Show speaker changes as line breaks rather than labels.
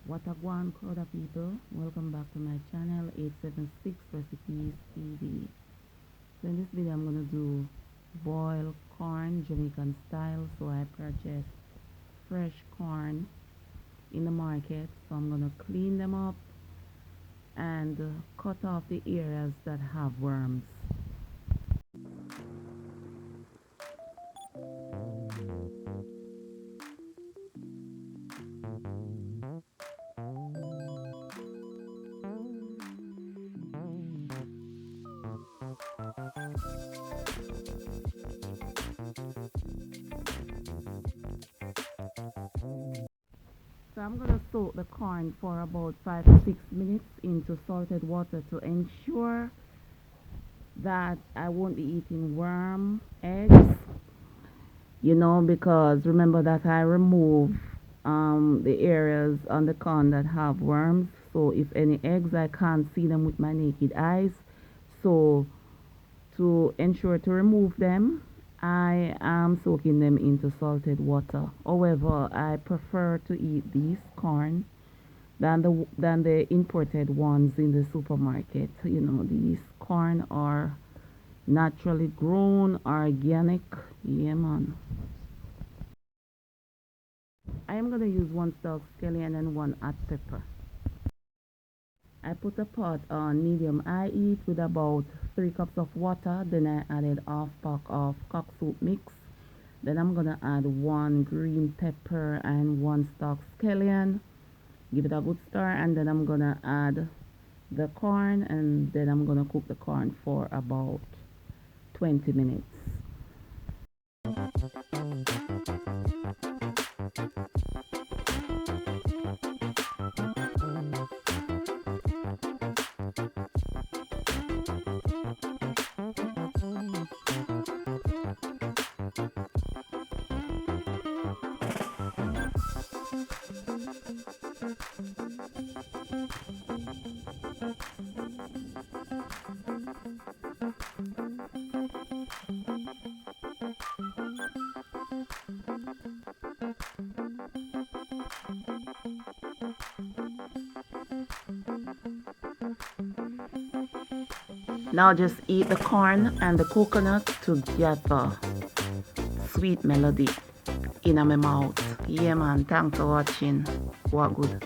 What a guan crowd of people, welcome back to my channel 876 Recipes TV. So in this video I'm going to do boiled corn Jamaican style. So I purchased fresh corn in the market, so I'm going to clean them up and cut off the areas that have worms. So I'm going to soak the corn for about 5 to 6 minutes into salted water to ensure that I won't be eating worm eggs, because remember that I remove the areas on the corn that have worms. So if any eggs, I can't see them with my naked eyes. So to ensure to remove them, I am soaking them into salted water. However, I prefer to eat these corn than the imported ones in the supermarket. These corn are naturally grown, organic. Yeah, man. I am gonna use one stalk scallion and one hot pepper. I put a pot on medium high heat with about 3 cups of water. Then I added half pack of cock soup mix. Then I'm gonna add 1 green pepper and 1 stalk scallion. Give it a good stir, and then I'm gonna add the corn, and then I'm gonna cook the corn for about 20 minutes. Now just eat the corn and the coconut together. Sweet melody in my mouth. Yeah, man. Thanks for watching. What good.